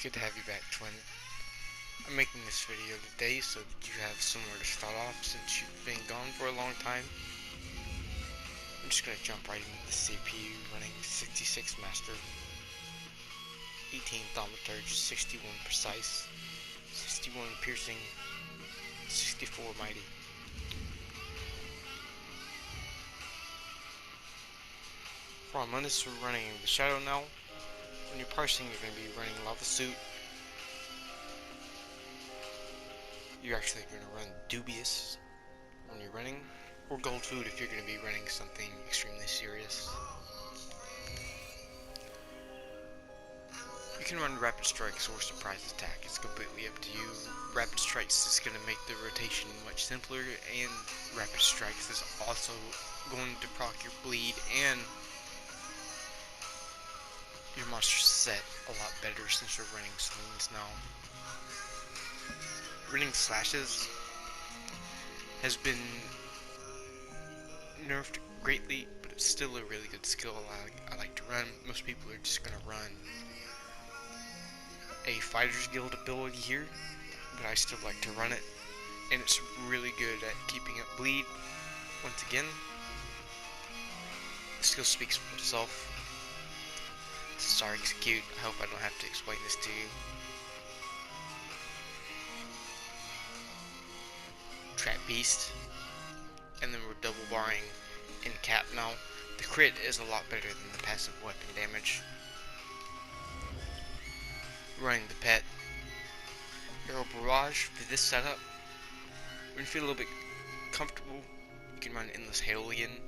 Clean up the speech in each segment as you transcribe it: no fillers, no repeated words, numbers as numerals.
good to have you back, Twin. I'm making this video today so that you have somewhere to start off since you've been gone for a long time. I'm just gonna jump right into the CPU running 66 Master, 18 Thaumaturge, 61 Precise, 61 Piercing, 64 Mighty. For Armundus, we're running the Shadow now. When you're parsing, you're going to be running Lava Suit. You're actually going to run Dubious when you're running, or Gold Food if you're going to be running something extremely serious. You can run Rapid Strikes or Surprise Attack, it's completely up to you. Rapid Strikes is going to make the rotation much simpler, and Rapid Strikes is also going to proc your bleed and your monster set a lot better since you're running slings now. Running Slashes has been nerfed greatly, but it's still a really good skill I like to run. Most people are just going to run a Fighter's Guild ability here, but I still like to run it, and it's really good at keeping up bleed. Once again, the skill speaks for itself. Sorry, execute. I hope I don't have to explain this to you. Trap Beast, and then we're double barring in cap now. The crit is a lot better than the passive weapon damage. Running the pet. Arrow Barrage for this setup. When you feel a little bit comfortable, you can run Endless Hail again,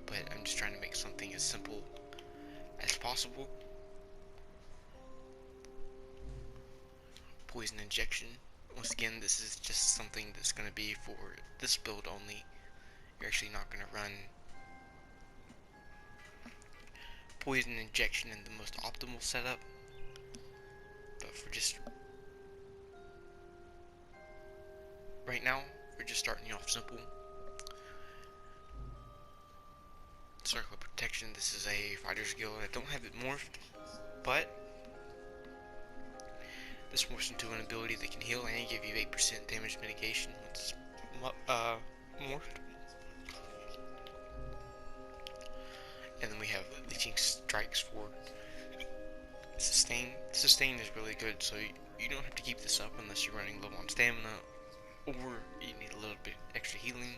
but I'm just trying to make something as simple as possible. Poison Injection. Once again, this is just something that's going to be for this build only. You're actually not going to run Poison Injection in the most optimal setup, but for just right now, we're just starting you off simple. Circle of Protection. This is a Fighter's Guild. I don't have it morphed, but this morphs into an ability that can heal and give you 8% damage mitigation once morphed. And then we have Leeching Strikes for Sustain. Sustain is really good, so you don't have to keep this up unless you're running low on stamina, or you need a little bit extra healing.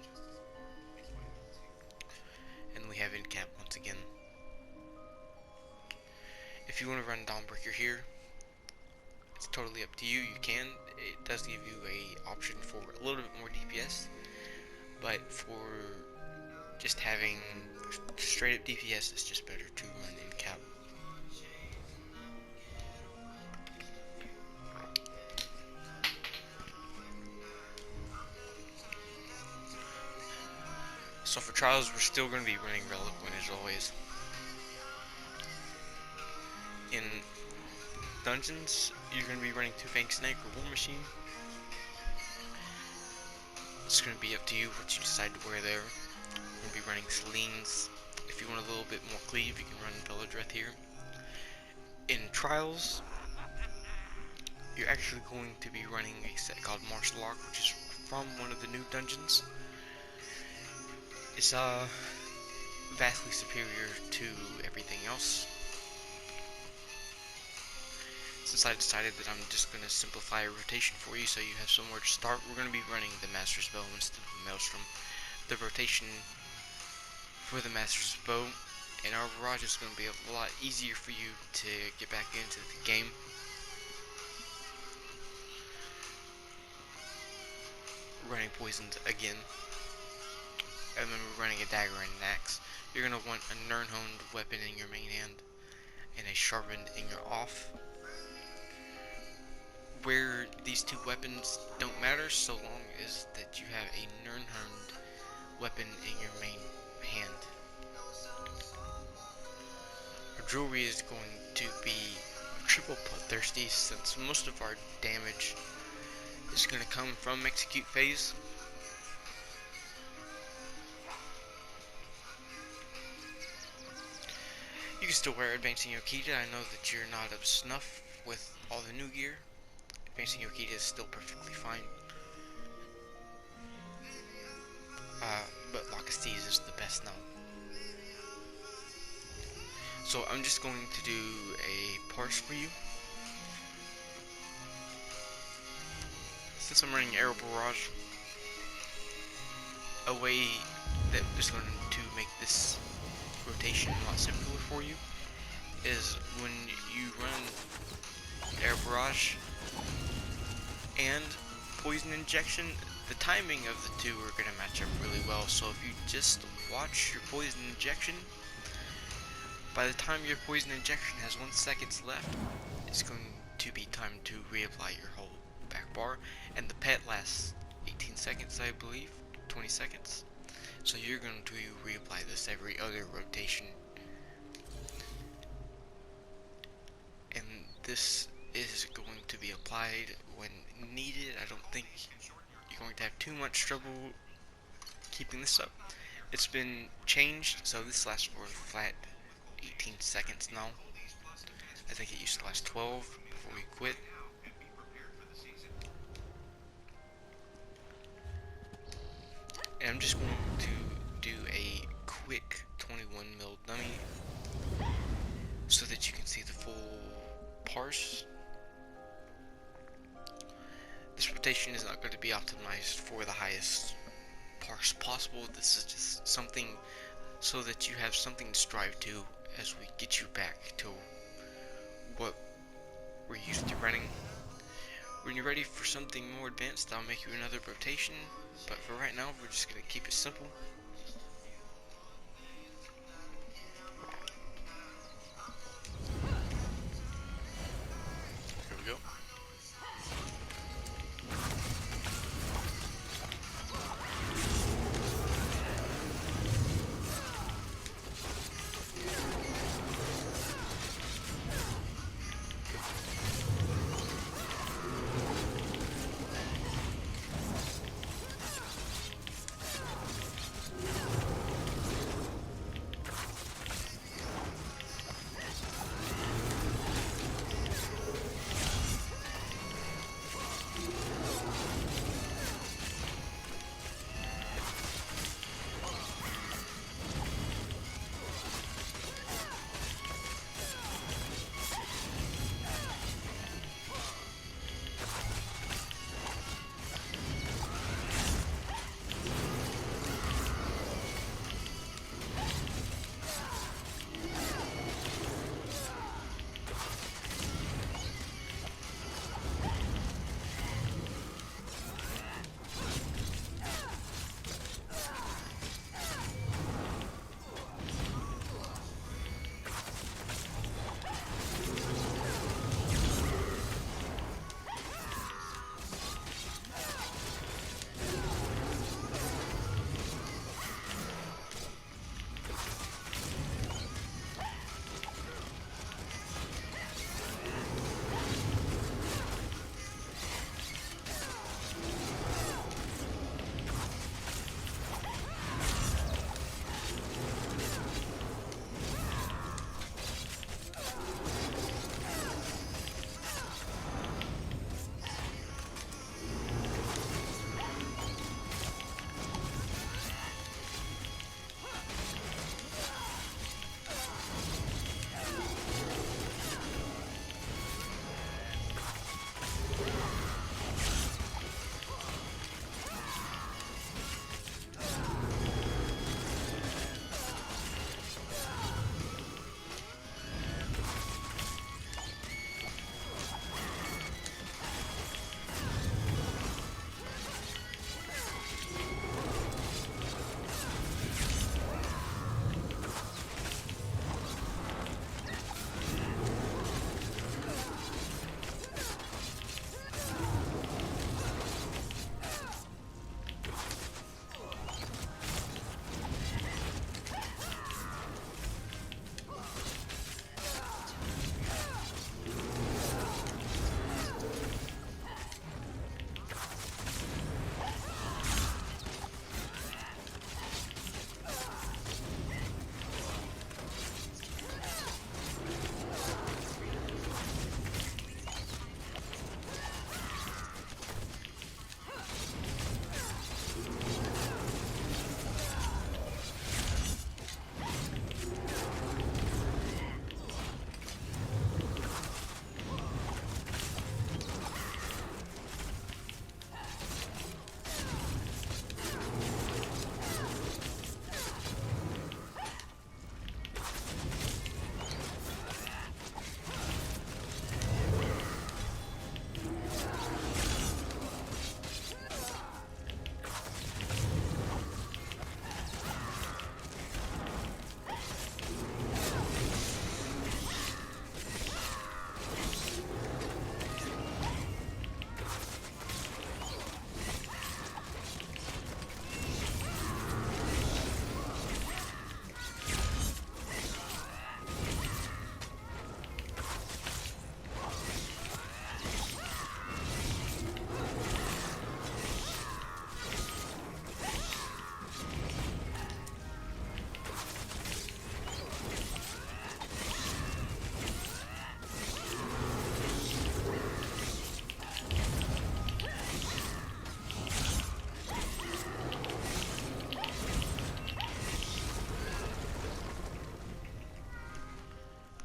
And we have Incap once again. If you want to run Dawnbreaker here, it's totally up to you. You can. It does give you a option for a little bit more DPS, but for just having straight up DPS, it's just better to run in cap. So for trials, we're still going to be running Reliquant as always. In dungeons, you're going to be running Two-Fang Snake or War Machine. It's going to be up to you what you decide to wear there. We're going to be running Selines. If you want a little bit more cleave, you can run Veladreth here. In trials, you're actually going to be running a set called Martial Arc, which is from one of the new dungeons. It's vastly superior to everything else. Since I decided that I'm just going to simplify a rotation for you so you have somewhere to start, we're going to be running the Master's Bow instead of the Maelstrom. The rotation for the Master's Bow and our Barrage is going to be a lot easier for you to get back into the game. Running Poisons again. And then we're running a Dagger and an Axe. You're going to want a Nirnhoned weapon in your main hand and a Sharpened in your off. Where these two weapons don't matter so long as that you have a Nirnhoned weapon in your main hand. Our jewelry is going to be triple bloodthirsty since most of our damage is going to come from execute phase. You can still wear Advancing Yokita. I know that you're not up to snuff with all the new gear, advancing your key is still perfectly fine. But Lock of Steeds is the best now. So I'm just going to do a parse for you. Since I'm running Aero Barrage, a way that is going to make this rotation a lot simpler for you is when you run Air Barrage and Poison Injection, the timing of the two are going to match up really well. So if you just watch your Poison Injection, by the time your Poison Injection has 1 second left, it's going to be time to reapply your whole back bar, and the pet lasts 18 seconds, I believe, 20 seconds. So you're going to reapply this every other rotation. And this is going to be applied when needed. I don't think you're going to have too much trouble keeping this up. It's been changed, so this lasts for a flat 18 seconds now. I think it used to last 12 before we quit. And I'm just going to do a quick 21 mil dummy so that you can see the full parse. This rotation is not going to be optimized for the highest parse possible. This is just something so that you have something to strive to as we get you back to what we're used to running. When you're ready for something more advanced, I'll make you another rotation, but for right now, we're just going to keep it simple. Here we go.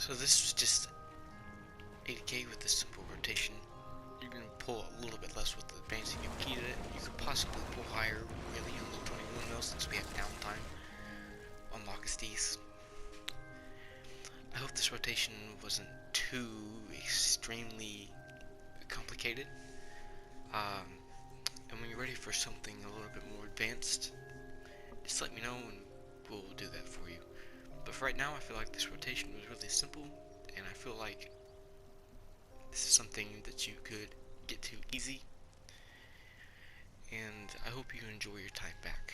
So this was just 80k with the simple rotation. You can pull a little bit less with the advanced if you keyed it. You could possibly pull higher, really, on the 21 mil since we have downtime on Lockesties. I hope this rotation wasn't too extremely complicated. And when you're ready for something a little bit more advanced, just let me know and we'll do that for you. But for right now, I feel like this rotation was really simple, and I feel like this is something that you could get to easy. And I hope you enjoy your time back.